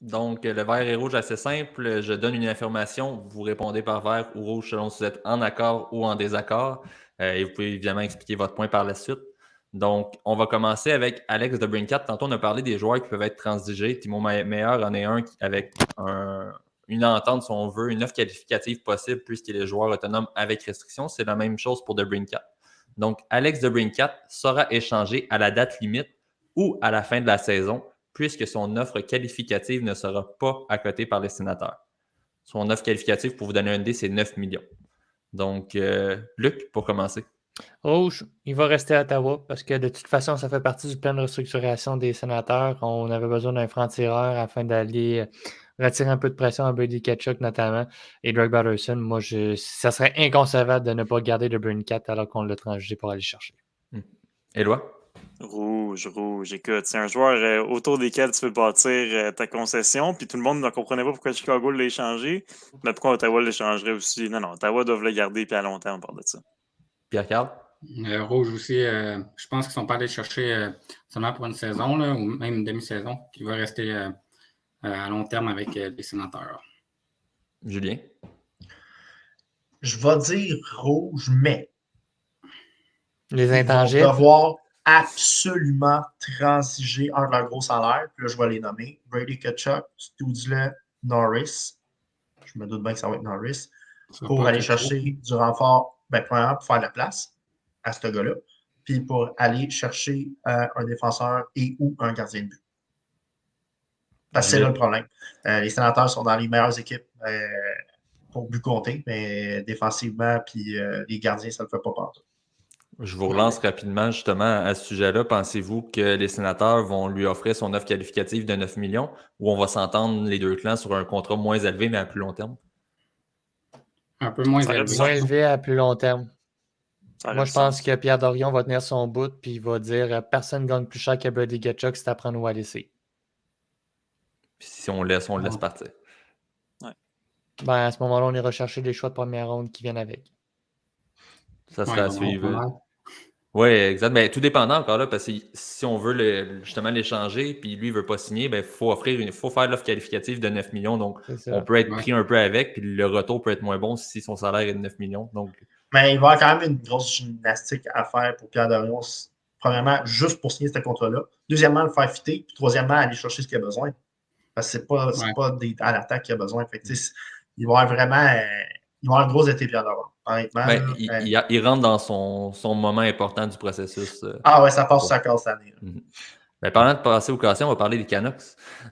Donc, le vert et rouge, assez simple. Je donne une information, vous répondez par vert ou rouge selon si vous êtes en accord ou en désaccord. Et vous pouvez évidemment expliquer votre point par la suite. Donc, on va commencer avec Alex de Brinkat. Tantôt, on a parlé des joueurs qui peuvent être transigés. Timo Meyer en est un avec une entente, si on veut, une offre qualificative possible puisqu'il est joueur autonome avec restriction. C'est la même chose pour de Brinkat. Donc, Alex de Brinkat sera échangé à la date limite ou à la fin de la saison puisque son offre qualificative ne sera pas accotée par les sénateurs. Son offre qualificative, pour vous donner un idée, c'est 9 millions. Donc, Luc, pour commencer. Rouge, il va rester à Ottawa parce que de toute façon, ça fait partie du plan de restructuration des sénateurs. On avait besoin d'un franc-tireur afin d'aller retirer un peu de pression à Brady Tkachuk notamment et Drake Batterson. Moi, ça serait inconcevable de ne pas garder de Brinkat alors qu'on l'a transgé pour aller chercher. Éloi? Rouge. Écoute, c'est un joueur autour desquels tu peux bâtir ta concession, puis tout le monde ne comprenait pas pourquoi Chicago l'a échangé, mais pourquoi Ottawa l'échangerait aussi. Non, Ottawa doit le garder, puis à long terme, on parle de ça. Pierre-Carl? Rouge aussi, je pense qu'ils sont pas allés chercher seulement pour une saison, là, ou même une demi-saison, puis il va rester à long terme avec les sénateurs. Julien? Je vais dire rouge, mais les ils intangibles vont devoir absolument transiger un de leurs gros salaires. Puis là, je vais les nommer. Brady Tkachuk, Stützle, Norris. Je me doute bien que ça va être Norris. Pour aller chercher du renfort, premièrement, pour faire de la place à ce gars-là. Puis pour aller chercher un défenseur et ou un gardien de but. Parce que c'est là le problème. Les sénateurs sont dans les meilleures équipes pour but compté, mais défensivement, puis les gardiens, ça ne le fait pas partout. Je vous relance rapidement justement à ce sujet-là. Pensez-vous que les sénateurs vont lui offrir son offre qualificative de 9 millions ou on va s'entendre les deux clans sur un contrat moins élevé mais à plus long terme? Un peu moins élevé. Moins élevé à plus long terme. Moi, je pense sens. que Pierre Dorion va tenir son bout puis il va dire personne ne gagne plus cher que Brady Tkachuk, c'est à prendre ou à laisser. Puis si on le laisse partir. À ce moment-là, on ira chercher les choix de première ronde qui viennent avec. Ça sera à suivre. Oui, exact. Mais tout dépendant encore là, parce que si on veut justement l'échanger, puis lui ne veut pas signer, il faut faire l'offre qualificative de 9 millions. Donc, on peut être pris un peu avec, puis le retour peut être moins bon si son salaire est de 9 millions. Donc... Mais il va y avoir quand même une grosse gymnastique à faire pour Pierre Dorion. Premièrement, juste pour signer ce contrat-là. Deuxièmement, le faire fitter. Puis troisièmement, aller chercher ce qu'il a besoin. Parce que c'est pas à l'attaque qu'il a besoin. Fait que, il va y avoir vraiment il va y avoir un gros été Pierre Dorion. Honnêtement. Il rentre dans son moment important du processus. Ça passe sur sa case cette année. Parlant de passer au cassé, on va parler des Canucks.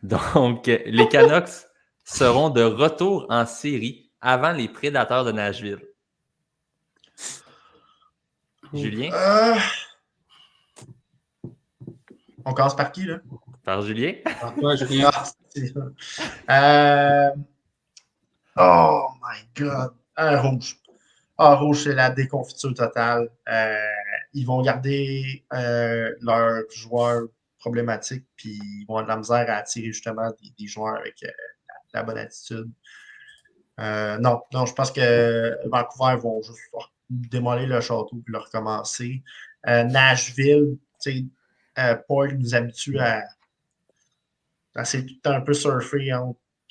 Donc, les Canucks seront de retour en série avant les Prédateurs de Nashville. Julien? On commence par qui, là? Par Julien? Julien. Oh my God! Rouge. Rouge, c'est la déconfiture totale. Ils vont garder leurs joueurs problématiques, puis ils vont avoir de la misère à attirer justement des joueurs avec la bonne attitude. Non, je pense que Vancouver vont juste démolir le château et le recommencer. Nashville, Paul nous habitue à c'est tout un peu surfer.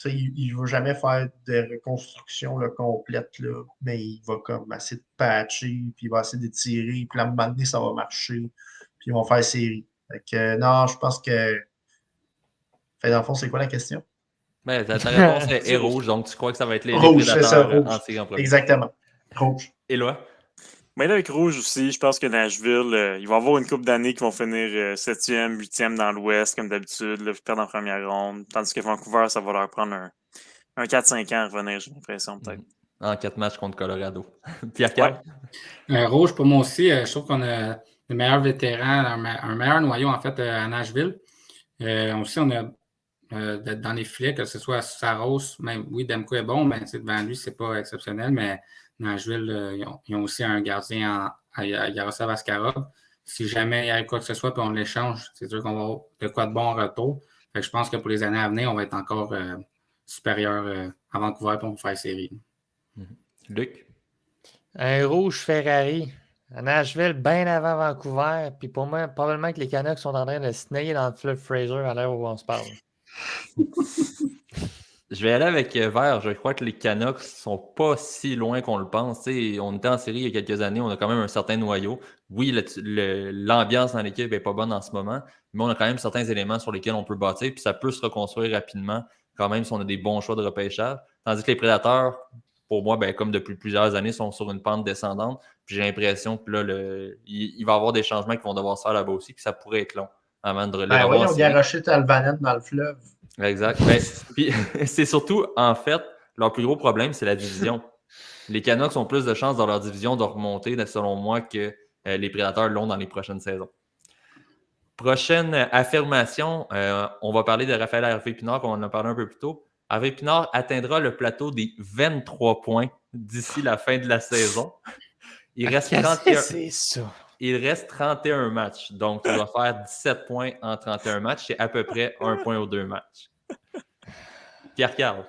Il ne veut jamais faire de reconstruction complète, là, mais il va comme essayer de patcher, puis il va essayer d'étirer, puis à un moment donné, ça va marcher, puis ils vont faire série. Non, je pense que. Dans le fond, c'est quoi la question? Ta réponse est rouge, donc tu crois que ça va être les Prédateurs en série en premier. Exactement. Rouge. Éloi? Mais là, avec Rouge aussi, je pense que Nashville, ils vont avoir une couple d'années qui vont finir 7e, 8e dans l'Ouest, comme d'habitude, puis perdre en première ronde. Tandis que Vancouver, ça va leur prendre un 4-5 ans à revenir, j'ai l'impression, peut-être. En 4 matchs contre Colorado. Pierre-Carl? Rouge, pour moi aussi, je trouve qu'on a le meilleur vétéran, un meilleur noyau, en fait, à Nashville. Aussi, on a dans les filets, que ce soit Saros, même, oui, Demko est bon, mais devant lui, c'est pas exceptionnel, mais Nashville, ils ont aussi un gardien à Yaroslav Askarov. Si jamais il y a quoi que ce soit, puis on l'échange, c'est sûr qu'on va avoir de quoi de bon en retour. Fait que je pense que pour les années à venir, on va être encore supérieur à Vancouver pour faire série. Luc? Un rouge Ferrari à Nashville, bien avant Vancouver. Puis pour moi, probablement que les Canucks sont en train de se nailler dans le fleuve Fraser à l'heure où on se parle. Je vais aller avec Vert. Je crois que les Canucks sont pas si loin qu'on le pense. T'sais, on était en série il y a quelques années, on a quand même un certain noyau. Oui, l'ambiance dans l'équipe n'est pas bonne en ce moment, mais on a quand même certains éléments sur lesquels on peut bâtir, puis ça peut se reconstruire rapidement, quand même, si on a des bons choix de repêchage. Tandis que les Prédateurs, pour moi, comme depuis plusieurs années, sont sur une pente descendante. Puis j'ai l'impression que là, il va y avoir des changements qui vont devoir se faire là-bas aussi, puis ça pourrait être long avant de les Ben revoir oui, en ils ont série. garoché Talvanen dans le fleuve. Exact. Puis c'est surtout, en fait, leur plus gros problème, c'est la division. Les Canucks ont plus de chances dans leur division de remonter, selon moi, que les Prédateurs l'ont dans les prochaines saisons. Prochaine affirmation, on va parler de Raphaël Harvey-Pinard, comme on en a parlé un peu plus tôt. Harvey-Pinard atteindra le plateau des 23 points d'ici la fin de la saison. Il reste 31. C'est ça. Il reste 31 matchs. Donc, il doit faire 17 points en 31 matchs. C'est à peu près 1 point aux 2 matchs. Pierre-Carl.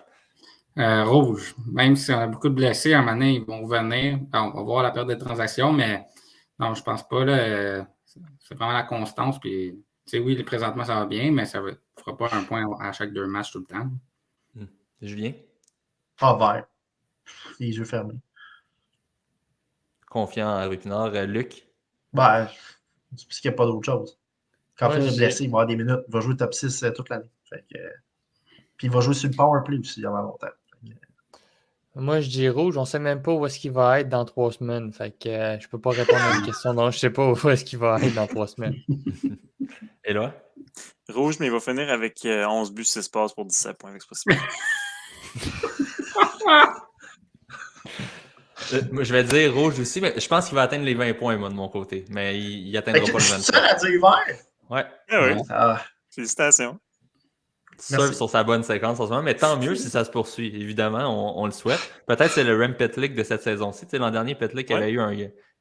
Rouge. Même si on a beaucoup de blessés, à un moment donné, ils vont revenir. On va voir la période de transaction, mais non, je pense pas. Là, c'est vraiment la constance. Puis, oui, présentement, ça va bien, mais ça ne fera pas un point à chaque 2 matchs tout le temps. Julien. Ah, vert. Les yeux fermés. Confiant en Harvey-Pinard. Luc. Ben, c'est parce qu'il n'y a pas d'autre chose. Quand Moi, il est blessé, il va avoir des minutes. Il va jouer top 6 toute l'année. Puis il va jouer sur le power play aussi avant longtemps. Moi, je dis rouge. On ne sait même pas où est-ce qu'il va être dans 3 semaines. Fait que je peux pas répondre à une question. Donc, je ne sais pas où est-ce qu'il va être dans 3 semaines. Et là? Rouge, mais il va finir avec 11 buts, 6 passes pour 17 points. C'est possible. Je vais dire rouge aussi, mais je pense qu'il va atteindre les 20 points, moi, de mon côté. Mais il n'atteindra pas le 20 C'est ça à dire vert? Ouais. Ah oui, Ah, félicitations. Surfe sur sa bonne séquence en ce moment, mais tant mieux si ça se poursuit. Évidemment, on le souhaite. Peut-être que c'est le Rem Petlik de cette saison-ci. Tu sais, l'an dernier, Petlik avait eu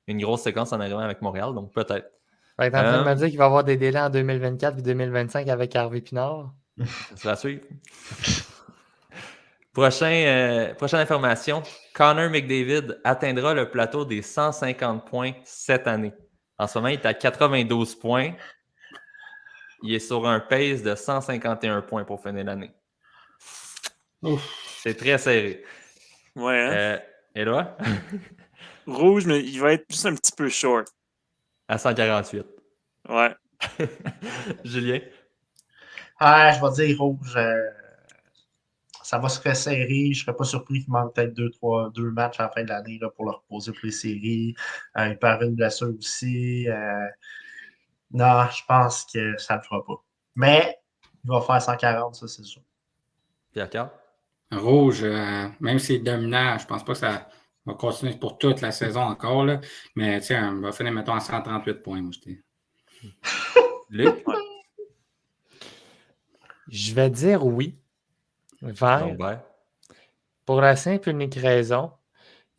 une grosse séquence en arrivant avec Montréal, donc peut-être. Fait que t'es en train de me dire qu'il va y avoir des délais en 2024 et 2025 avec Harvey-Pinard? Ça sera à suivre. Prochaine information. Connor McDavid atteindra le plateau des 150 points cette année. En ce moment, il est à 92 points. Il est sur un pace de 151 points pour finir l'année. C'est très serré. Ouais, hein? Et là? Rouge, mais il va être juste un petit peu short. À 148. Ouais. Julien? je vais dire rouge. Ça va se resserrer. Je ne serais pas surpris qu'il manque peut-être 2 matchs à la fin de l'année là, pour le reposer pour les séries. Il peut avoir une blessure aussi. Non, je pense que ça ne le fera pas. Mais il va faire 140, ça, c'est sûr. Pierre-Carl? Rouge, même s'il est dominant, je pense pas que ça va continuer pour toute la saison encore. Là. Mais tiens, on va finir, mettons, à 138 points. Moi, Luc? Ouais. Je vais dire oui. Vert. Donc, vert. Pour la simple et unique raison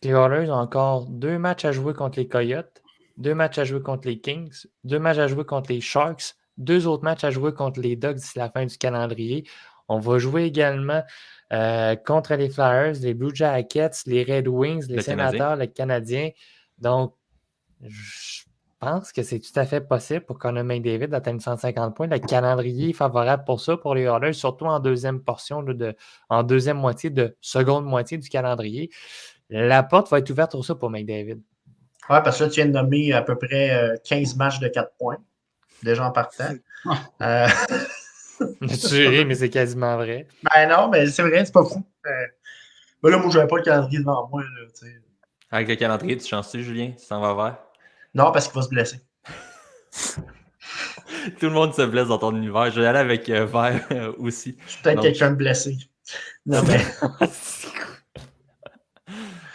que les Oilers ont encore 2 matchs à jouer contre les Coyotes, 2 matchs à jouer contre les Kings, 2 matchs à jouer contre les Sharks, 2 autres matchs à jouer contre les Ducks d'ici la fin du calendrier. On va jouer également contre les Flyers, les Blue Jackets, les Red Wings, les Sénateurs, les Canadiens. Donc, je pense que c'est tout à fait possible pour Connor McDavid d'atteindre 150 points. Le calendrier est favorable pour ça, pour les Oilers, surtout en deuxième portion, en deuxième moitié de seconde moitié du calendrier. La porte va être ouverte pour ça pour McDavid. Oui, parce que là, tu viens de nommer à peu près 15 matchs de 4 points, déjà en partant. Tu ris, mais c'est quasiment vrai. Ben non, mais c'est vrai, c'est pas fou. Ben là, moi, je n'avais pas le calendrier devant moi. Là, Avec le calendrier, tu chances-tu, Julien? Tu s'en vas vert? Non, parce qu'il va se blesser. Tout le monde se blesse dans ton univers. Je vais aller avec vert aussi. Je suis peut-être quelqu'un de blessé. Non, mais...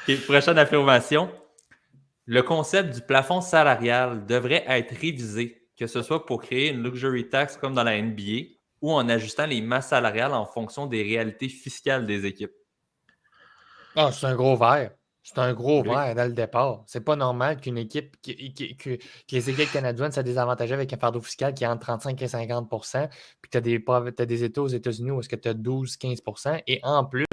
Okay, prochaine affirmation. Le concept du plafond salarial devrait être révisé, que ce soit pour créer une luxury tax comme dans la NBA ou en ajustant les masses salariales en fonction des réalités fiscales des équipes. Ah, c'est un gros verre. C'est un gros verre dès le départ. C'est pas normal qu'une équipe, que les équipes canadiennes soient désavantagées avec un fardeau fiscal qui est entre 35 et 50 %, puis que tu as des États aux États-Unis où est-ce que tu as 12-15 %, et en plus,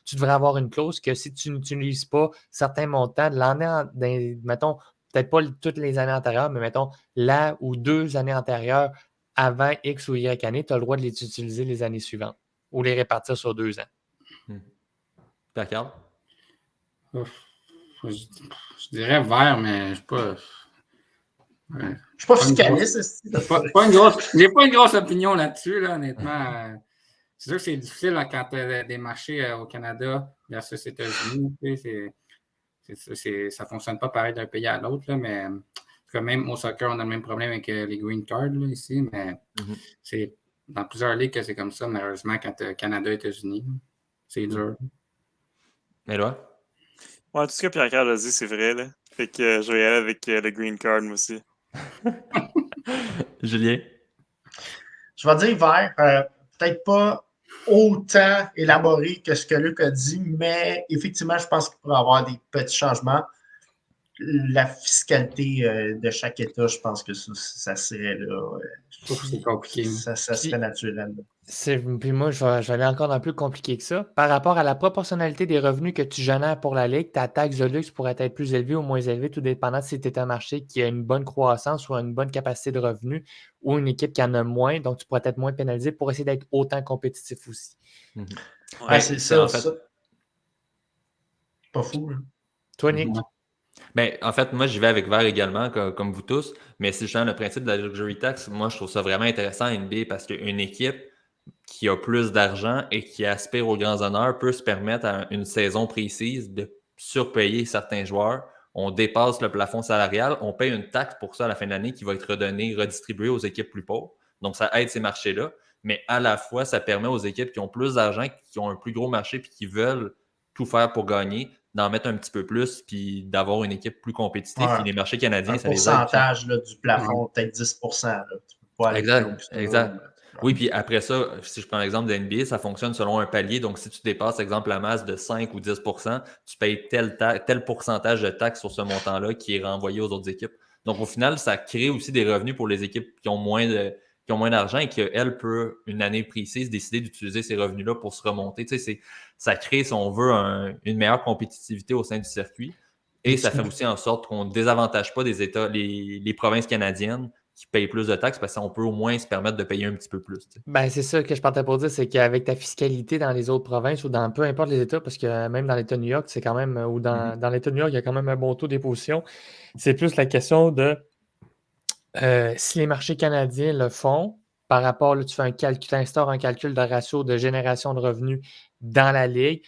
tu devrais avoir une clause que si tu n'utilises pas certains montants de l'année, mettons, peut-être pas toutes les années antérieures, mais mettons, là ou 2 années antérieures, avant X ou Y année, tu as le droit de les utiliser les années suivantes ou les répartir sur 2 ans. D'accord. Je dirais vert, mais je ne suis pas. Ouais. Je suis pas Pas une fiscaliste, j'ai pas une grosse opinion là-dessus, là, honnêtement. C'est sûr que c'est difficile là, quand tu as des marchés au Canada versus les États-Unis. Ça ne fonctionne pas pareil d'un pays à l'autre, là, mais quand même au soccer, on a le même problème avec les green cards là, ici, mais c'est dans plusieurs ligues que c'est comme ça, malheureusement, quand tu as Canada et États-Unis. C'est dur. Mais là? Ouais, tout ce que Pierre-Carl a dit, c'est vrai, là. Fait que je vais y aller avec le green card, moi aussi. Julien? Je vais dire vert. Peut-être pas autant élaboré que ce que Luc a dit, mais effectivement, je pense qu'il pourrait y avoir des petits changements. La fiscalité de chaque État, je pense que ça serait là. Je trouve que c'est compliqué. Ça serait naturel. Puis moi, je vais aller encore dans plus compliqué que ça. Par rapport à la proportionnalité des revenus que tu génères pour la Ligue, ta taxe de luxe pourrait être plus élevée ou moins élevée, tout dépendant si tu es un marché qui a une bonne croissance ou une bonne capacité de revenus ou une équipe qui en a moins. Donc, tu pourrais être moins pénalisé pour essayer d'être autant compétitif aussi. Ouais, c'est ça, en fait. ça. Pas fou, là. Toi, Nick? Ben, en fait, moi, j'y vais avec vert également, comme vous tous. Mais c'est justement le principe de la luxury tax. Moi, je trouve ça vraiment intéressant à NBA parce qu'une équipe qui a plus d'argent et qui aspire aux grands honneurs peut se permettre à une saison précise de surpayer certains joueurs. On dépasse le plafond salarial, on paye une taxe pour ça à la fin de l'année qui va être redonnée, redistribuée aux équipes plus pauvres. Donc, ça aide ces marchés-là. Mais à la fois, ça permet aux équipes qui ont plus d'argent, qui ont un plus gros marché puis qui veulent tout faire pour gagner, d'en mettre un petit peu plus puis d'avoir une équipe plus compétitive. Ouais. Puis les marchés canadiens, Un ça les aide. pourcentage là, du plafond, peut-être 10%. Là. Tu peux pas aller plus haut que ça, Exact. mais- Oui, puis après ça, si je prends l'exemple de NBA, ça fonctionne selon un palier. Donc, si tu dépasses, exemple, la masse de 5 ou 10%, tu payes tel pourcentage de taxes sur ce montant-là qui est renvoyé aux autres équipes. Donc, au final, ça crée aussi des revenus pour les équipes qui ont moins d'argent et qu'elles peuvent, une année précise, décider d'utiliser ces revenus-là pour se remonter. Tu sais, ça crée, si on veut, une meilleure compétitivité au sein du circuit. Et ça fait aussi en sorte qu'on ne désavantage pas des États, les provinces canadiennes qui payent plus de taxes parce qu'on peut au moins se permettre de payer un petit peu plus. Ben, c'est ça que je partais pour dire, c'est qu'avec ta fiscalité dans les autres provinces ou dans peu importe les États, parce que même dans l'État de New York, c'est quand même, ou dans l'État de New York, il y a quand même un bon taux d'imposition. C'est plus la question de si les marchés canadiens le font, par rapport, là, tu instaures un calcul de ratio de génération de revenus dans la Ligue,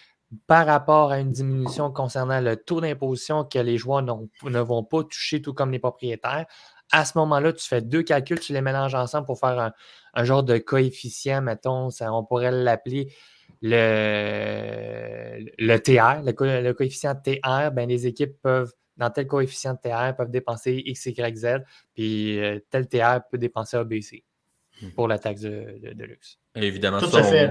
par rapport à une diminution concernant le taux d'imposition que les joueurs ne vont pas toucher, tout comme les propriétaires. À ce moment-là, tu fais 2 calculs, tu les mélanges ensemble pour faire un genre de coefficient, mettons, on pourrait l'appeler le TR, le coefficient TR, ben, les équipes peuvent, dans tel coefficient de TR, peuvent dépenser X, Y, Z, puis tel TR peut dépenser ABC pour la taxe de luxe. Et évidemment, Tout à fait.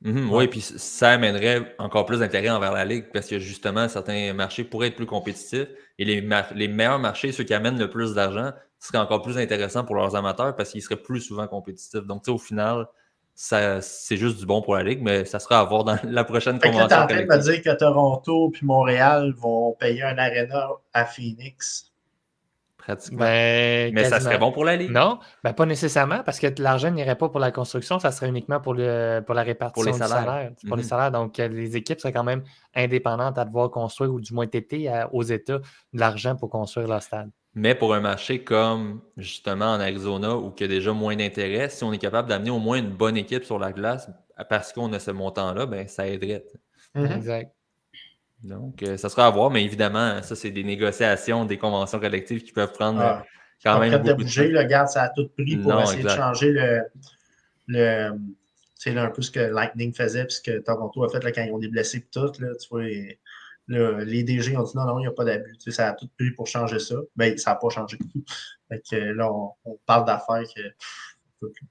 Oui, puis ça amènerait encore plus d'intérêt envers la Ligue parce que justement, certains marchés pourraient être plus compétitifs et les meilleurs marchés, ceux qui amènent le plus d'argent, seraient encore plus intéressants pour leurs amateurs parce qu'ils seraient plus souvent compétitifs. Donc, tu sais, au final, c'est juste du bon pour la Ligue, mais ça sera à voir dans la prochaine Fait que là, t'es convention en train de me collective. dire que Toronto puis Montréal vont payer un aréna à Phoenix. Pratiquement. Ben, Mais ça quasiment. serait bon pour la Ligue. Non, ben pas nécessairement, parce que l'argent n'irait pas pour la construction, ça serait uniquement pour la répartition Pour les du salaires. salaire. Pour les salaires. Donc, les équipes seraient quand même indépendantes à devoir construire, ou du moins t'éter aux États, de l'argent pour construire leur stade. Mais pour un marché comme justement en Arizona où il y a déjà moins d'intérêt, si on est capable d'amener au moins une bonne équipe sur la glace parce qu'on a ce montant-là, ben ça aiderait. Exact. Donc, ça sera à voir, mais évidemment, ça, c'est des négociations, des conventions collectives qui peuvent prendre quand Pas même prête de beaucoup de bouger, temps. le garde, ça a tout pris pour Non, essayer exact. de changer c'est un peu ce que Lightning faisait, puis ce que Toronto a fait là, quand ils ont des blessés et tout. Là, tu vois, les DG ont dit non, il n'y a pas d'abus. Ça a tout pris pour changer ça. Ben, ça n'a pas changé. Fait que là, on parle d'affaires que